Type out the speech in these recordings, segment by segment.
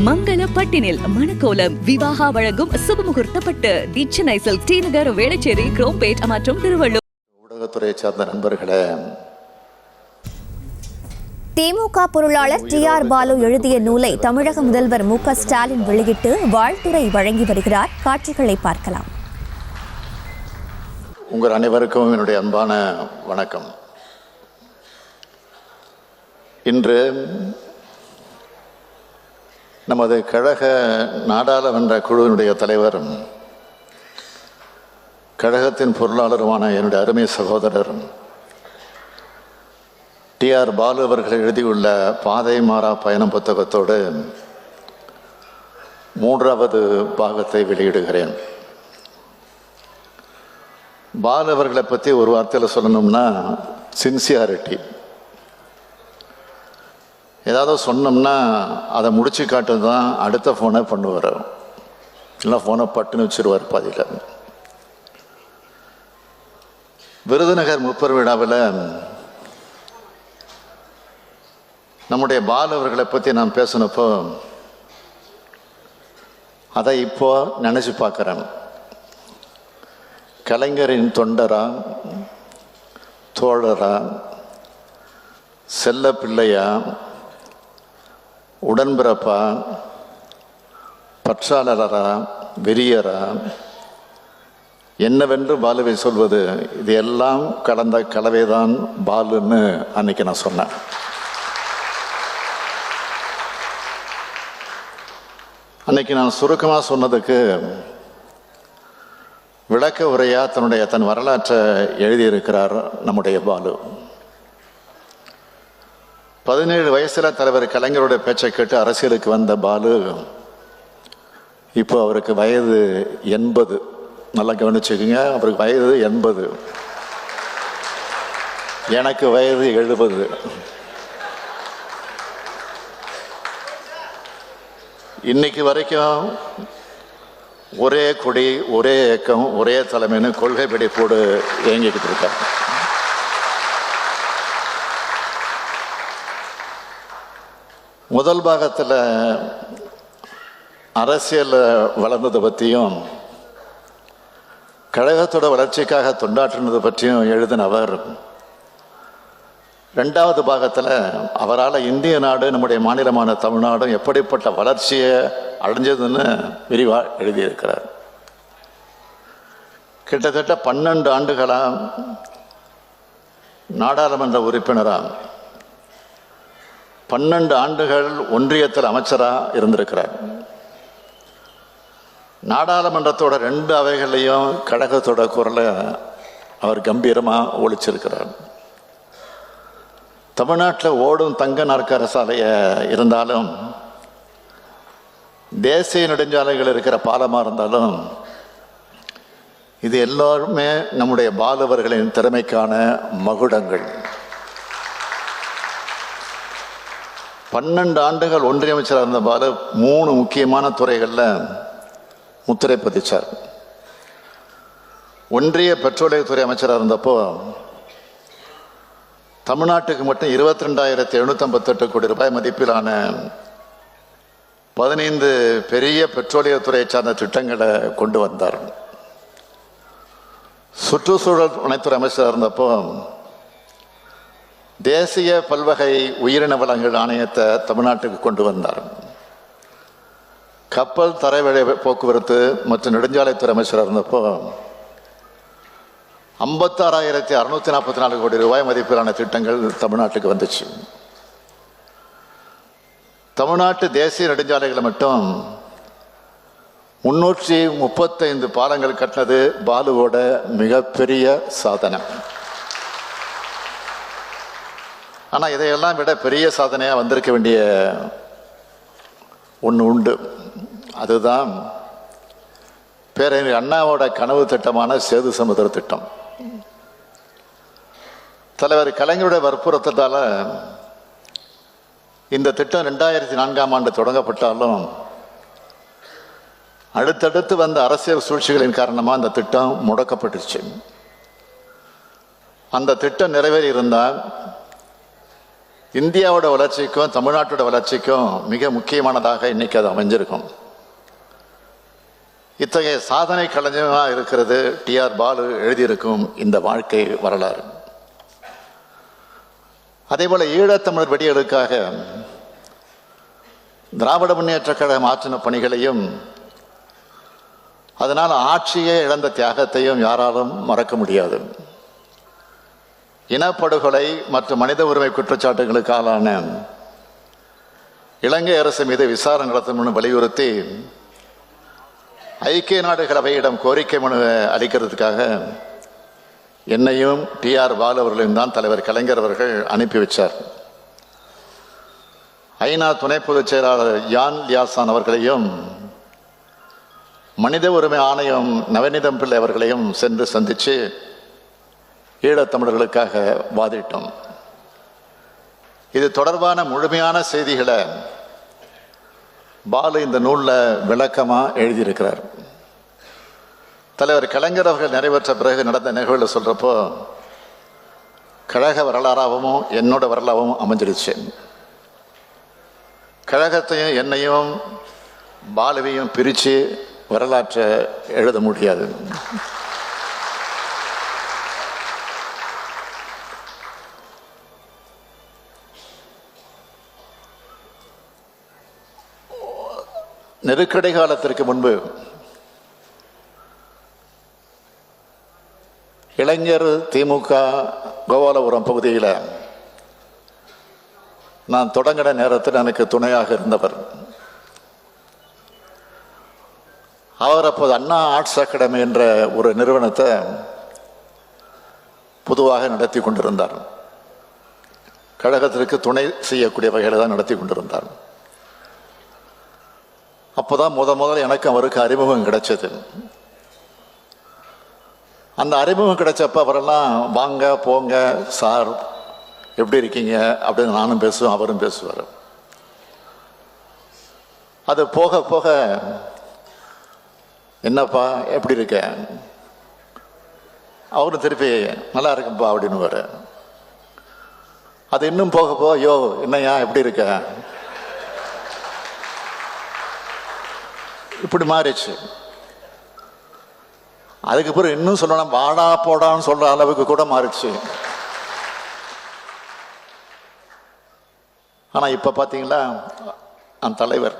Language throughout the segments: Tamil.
மங்கள பட்டினில் மணக்கோலம் விவாகா வழங்கும் சுபமுகூர்த்தப்பட்டு தி சென்னை சில்க் டி நகர் வேளச்சேரி குரோம்பேட் மற்றும் திருவள்ளூர். ஊடகத்துறையை சார்ந்த நண்பர்களே, திமுக பொருளாளர் டி.ஆர். பாலு எழுதிய நூலை தமிழக முதல்வர் மு.க. ஸ்டாலின் வெளியிட்டு வாழ்த்துரை வழங்கி வருகிறார். காட்சிகளை பார்க்கலாம். உங்கள் அனைவருக்கும் என்னுடைய அன்பான வணக்கம். இன்று நமது கழக நாடாளுமன்ற குழுவினுடைய தலைவரும் கழகத்தின் பொருளாளருமான என்னுடைய அருமை சகோதரர் டி.ஆர். பாலு அவர்கள் எழுதியுள்ள பாதை மாறா பயணம் புத்தகத்தோடு 3வது பாகத்தை வெளியிடுகிறேன். பாலு அவர்களை பற்றி ஒரு வார்த்தையில் சொல்லணும்னா சின்சியாரிட்டி. ஏதாவது சொன்னோம்னா அதை முடிச்சு காட்டு தான் அடுத்த ஃபோனை பண்ணுவார், இல்லை ஃபோனை பட்டுன்னு வச்சுருவார் பாதியில். விருதுநகர் முப்பெரு விழாவில் நம்முடைய பாலு அவர்களை பற்றி நான் பேசினப்போ அதை இப்போ நினச்சி பார்க்குறேன். கலைஞரின் தொண்டரா, தோழரா, செல்ல பிள்ளையா, உடன்பிறப்பா, பற்றாளரா, வெறியரா, என்னவென்று பாலுவை சொல்வது, இது எல்லாம் கலந்த கலவைதான் பாலுன்னு அன்னைக்கு நான் சொன்னேன். அன்னைக்கு நான் சுருக்கமாக சொன்னதுக்கு விளக்க உரையா தன் வரலாற்றை எழுதியிருக்கிறார் நம்முடைய பாலு. 17 வயசில் தலைவர் கலைஞருடைய பேச்சை கேட்டு அரசியலுக்கு வந்த பாலு இப்போ அவருக்கு வயது 80. நல்லா கவனிச்சுக்கோங்க, அவருக்கு வயது 80, எனக்கு வயது 70. இன்னைக்கு வரைக்கும் ஒரே கொடி, ஒரே இயக்கம், ஒரே தலைமைன்னு கொள்கை பிடிப்போடு இயங்கிக்கிட்டு இருக்கார். முதல் பாகத்தில் அரசியல் வளர்ந்ததை பற்றியும் கழகத்தோட வளர்ச்சிக்காக தொண்டாற்றினது பற்றியும் எழுதினவர் 2வது பாகத்தில் அவரால் இந்திய நாடு, நம்முடைய மாநிலமான தமிழ்நாடும் எப்படிப்பட்ட வளர்ச்சியை அடைஞ்சதுன்னு விரிவாக எழுதியிருக்கிறார். கிட்டத்தட்ட 12 ஆண்டுகளாக நாடாளுமன்ற உறுப்பினராக, 12 ஆண்டுகள் ஒன்றியத்தில் அமைச்சராக இருந்திருக்கிறார். நாடாளுமன்றத்தோட 2 அவைகளையும் கழகத்தோட குரலை அவர் கம்பீரமாக ஒழிச்சிருக்கிறார். தமிழ்நாட்டில் ஓடும் தங்க நாற்கர சாலையை இருந்தாலும், தேசிய நெடுஞ்சாலைகள் இருக்கிற பாலமாக இருந்தாலும், இது எல்லாருமே நம்முடைய பாலுவர்களின் திறமைக்கான மகுடங்கள். 12 ஆண்டுகள் ஒன்றிய அமைச்சராக இருந்த பாலு 3 முக்கியமான துறைகளில் முத்திரை பதிச்சார். ஒன்றிய பெட்ரோலியத்துறை அமைச்சராக இருந்தப்போ தமிழ்நாட்டுக்கு மட்டும் 22,758 கோடி ரூபாய் மதிப்பிலான 15 பெரிய பெட்ரோலியத்துறையை சார்ந்த திட்டங்களை கொண்டு வந்தார். சுற்றுச்சூழல் துணைத்துறை அமைச்சராக இருந்தப்போ தேசிய பல்வகை உயிரின வளங்கள் ஆணையத்தை தமிழ்நாட்டுக்கு கொண்டு வந்தார். கப்பல் தரைவழி போக்குவரத்து மற்றும் நெடுஞ்சாலைத்துறை அமைச்சராக இருந்தப்போ 56,644 கோடி ரூபாய் மதிப்பிலான திட்டங்கள் தமிழ்நாட்டுக்கு வந்துச்சு. தமிழ்நாட்டு தேசிய நெடுஞ்சாலைகளை மட்டும் 335 பாலங்கள் கட்டினது பாலுவோட மிகப்பெரிய சாதனை. ஆனால் இதையெல்லாம் விட பெரிய சாதனையாக வந்திருக்க வேண்டிய ஒன்று உண்டு. அதுதான் பேரறிஞர் அண்ணாவோட கனவு திட்டமான சேது சமுத்திர திட்டம். தலைவர் கலைஞருடைய வற்புறுத்தத்தால் இந்த திட்டம் 2004ஆம் ஆண்டு தொடங்கப்பட்டாலும் அடுத்தடுத்து வந்த அரசியல் சூழ்ச்சிகளின் காரணமாக அந்த திட்டம் முடக்கப்பட்டுச்சு. அந்த திட்டம் நிறைவேறி இருந்தால் இந்தியாவோட வளர்ச்சிக்கும் தமிழ்நாட்டோட வளர்ச்சிக்கும் மிக முக்கியமானதாக இன்னைக்கு அது அமைஞ்சிருக்கும். இத்தகைய சாதனை கலைஞராக இருக்கிறது டிஆர் பாலு எழுதியிருக்கும் இந்த வாழ்க்கை வரலாறு. அதே போல ஈழத்தமிழர் வெடியலுக்காக திராவிட முன்னேற்ற கழகம் ஆற்றின பணிகளையும் அதனால் ஆட்சியே இழந்த தியாகத்தையும் யாராலும் மறக்க முடியாது. இனப்படுகொலை மற்றும் மனித உரிமை குற்றச்சாட்டுகளுக்கான இலங்கை அரசு மீது விசாரணை நடத்தணும்னு வலியுறுத்தி ஐக்கிய நாடுகள் அவையிடம் கோரிக்கை மனு அளிக்கிறதுக்காக என்னையும் டிஆர் பாலு அவர்களையும் தான் தலைவர் கலைஞர் அவர்கள் அனுப்பி வச்சார். ஐநா துணை பொதுச் செயலாளர் யான் லியாசான் அவர்களையும் மனித உரிமை ஆணையம் நவநீதம் பிள்ளை அவர்களையும் சென்று சந்தித்து ஈழத்தமிழர்களுக்காக வாதிட்டோம். இது தொடர்பான முழுமையான செய்திகளை பாலு இந்த நூலில் விளக்கமாக எழுதியிருக்கிறார். தலைவர் கலைஞர் அவர்கள் நிறைவேற்ற பிறகு நடந்த நிகழ்வுகளை சொல்கிறப்போ கழக வரலாறாகவும் என்னோட வரலாறாகவும் அமைஞ்சிடுச்சு. கழகத்தையும் என்னையும் பாலுவையும் பிரித்து வரலாற்றை எழுத முடியாது. நெருக்கடி காலத்திற்கு முன்பு இளைஞர் திமுக கோபாலபுரம் பகுதியில் நான் தொடங்கின நேரத்தில் எனக்கு துணையாக இருந்தவர். அவர் அப்போது அண்ணா ஆர்ட்ஸ் அகாடமி என்ற ஒரு நிறுவனத்தை பொதுவாக நடத்தி கொண்டிருந்தார். கழகத்திற்கு துணை செய்யக்கூடிய வகையில் தான் நடத்தி கொண்டிருந்தார். அப்போதான் முதல் எனக்கு அவருக்கு அறிமுகம் கிடைச்சது. அந்த அறிமுகம் கிடைச்சப்ப அவரெல்லாம் வாங்க போங்க சார் எப்படி இருக்கீங்க அப்படின்னு நானும் பேசுவேன், அவரும் பேசுவார். அது போக போக என்னப்பா எப்படி இருக்க, அவரும் திருப்பி நல்லா இருக்குப்பா அப்படின்னு. அது இன்னும் போக போக யோ என்னையா எப்படி இருக்க இப்படி மாறிச்சு. அதுக்கு பிறகு இன்னும் சொல்லணும் வாடா போடான்னு சொல்ற அளவுக்கு கூட மாறிச்சு. ஆனா இப்ப பாத்தீங்களா அந்த தலைவர்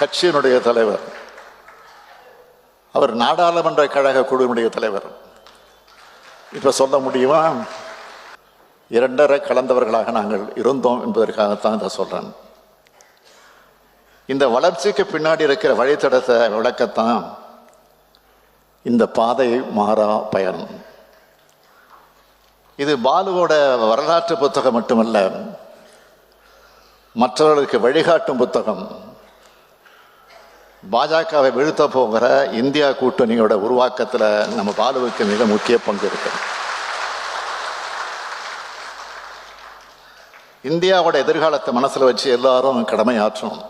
கட்சியினுடைய தலைவர், அவர் நாடாளுமன்ற கழக குழுவினுடைய தலைவர். இப்ப சொல்ல முடியுமா? இரண்டரை கலந்தவர்களாக நாங்கள் இருந்தோம் என்பதற்காகத்தான் இதை சொல்றேன். இந்த வளர்ச்சிக்கு பின்னாடி இருக்கிற வழித்தடத்தை விளக்கத்தான் இந்த பாதை மாறா பயணம். இது பாலுவோட வரலாற்று புத்தகம் மட்டுமல்ல, மற்றவர்களுக்கு வழிகாட்டும் புத்தகம். பாஜகவை வீழ்த்த போகிற இந்தியா கூட்டணியோட உருவாக்கத்தில் நம்ம பாலுவுக்கு மிக முக்கிய பங்கு இருக்கு. இந்தியாவோட எதிர்காலத்தை மனசில் வச்சு எல்லாரும் கடமையாற்றணும்.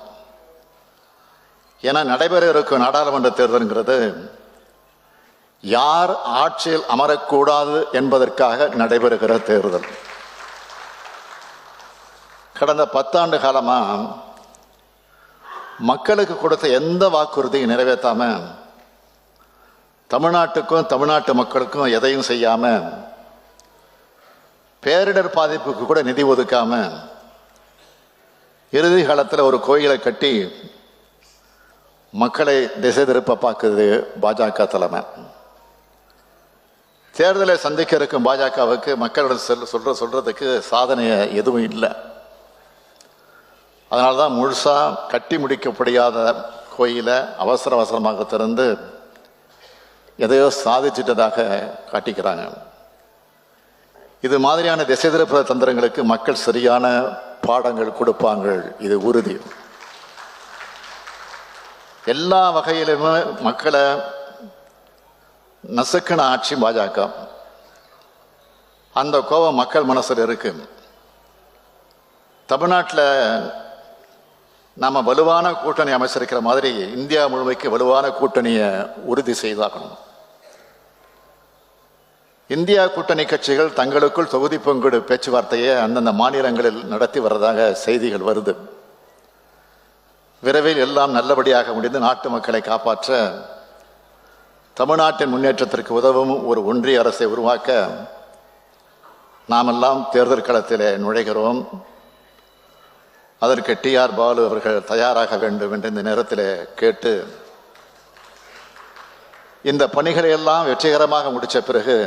ஏன்னா நடைபெற இருக்கும் நாடாளுமன்ற தேர்தல்ங்கிறது யார் ஆட்சியில் அமரக்கூடாது என்பதற்காக நடைபெறுகிற தேர்தல். கடந்த 10 ஆண்டு காலமா மக்களுக்கு கொடுத்த எந்த வாக்குறுதியும் நிறைவேற்றாம, தமிழ்நாட்டுக்கும் தமிழ்நாட்டு மக்களுக்கும் எதையும் செய்யாம, பேரிடர் பாதிப்புக்கு கூட நிதி ஒதுக்காம, இறுதி காலத்தில் ஒரு கோயிலை கட்டி மக்களை திசை திருப்ப பார்க்குது பாஜக தலைமை. தேர்தலை சந்திக்க இருக்கும் பாஜகவுக்கு மக்களிடம் சொல்றதுக்கு சாதனை எதுவும் இல்லை. அதனால்தான் முழுசா கட்டி முடிக்கப்படியாத கோயிலை அவசரமாக திறந்து எதையோ சாதிச்சிட்டதாக காட்டிக்கிறாங்க. இது மாதிரியான திசை திருப்ப தந்திரங்களுக்கு மக்கள் சரியான பாடங்கள் கொடுப்பாங்க, இது உறுதி. எல்லா வகையிலுமே மக்களை நசுக்கின ஆட்சி பாஜக. அந்த கோபம் மக்கள் மனசில் இருக்கு. தமிழ்நாட்டில் நம்ம வலுவான கூட்டணி அமைச்சிருக்கிற மாதிரி இந்தியா முழுமைக்கு வலுவான கூட்டணியை உறுதி செய்தாகணும். இந்தியா கூட்டணி கட்சிகள் தங்களுக்குள் தொகுதி பங்கீடு பேச்சுவார்த்தையை அந்தந்த மாநிலங்களில் நடத்தி வர்றதாக செய்திகள் வருது. விரைவில் எல்லாம் நல்லபடியாக முடிந்து நாட்டு மக்களை காப்பாற்ற தமிழ்நாட்டின் முன்னேற்றத்திற்கு உதவும் ஒரு ஒன்றிய அரசை உருவாக்க நாமெல்லாம் தேர்தல் களத்திலே நுழைகிறோம். அதற்கு டிஆர் பாலு அவர்கள் தயாராக வேண்டும் என்று இந்த நேரத்திலே கேட்டு, இந்த பணிகளை எல்லாம் வெற்றிகரமாக முடித்த பிறகு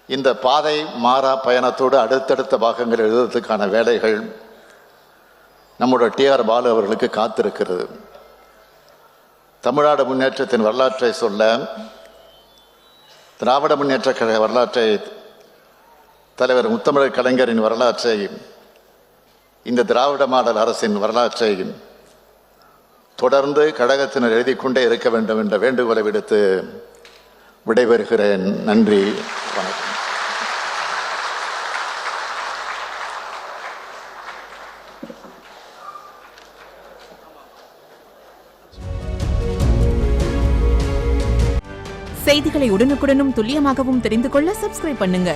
இந்த பாதை மாறா பயணத்தோடு அடுத்தடுத்த பாகங்கள் எழுதுவதற்கான வேலைகள் நம்முடைய டிஆர் பாலு அவர்களுக்கு காத்திருக்கிறது. தமிழ்நாடு முன்னேற்றத்தின் வரலாற்றை சொல்ல, திராவிட முன்னேற்ற கழக வரலாற்றை, தலைவர் முத்தமிழர் கலைஞரின் வரலாற்றை, இந்த திராவிட மாடல் அரசின் வரலாற்றை தொடர்ந்து கழகத்தினர் எழுதி கொண்டே இருக்க வேண்டும் என்ற வேண்டுகோளை விடுத்து விடைபெறுகிறேன். நன்றி, வணக்கம். செய்திகளை உடனுக்குடனும் துல்லியமாகவும் தெரிந்து கொள்ள சப்ஸ்கிரைப் பண்ணுங்க.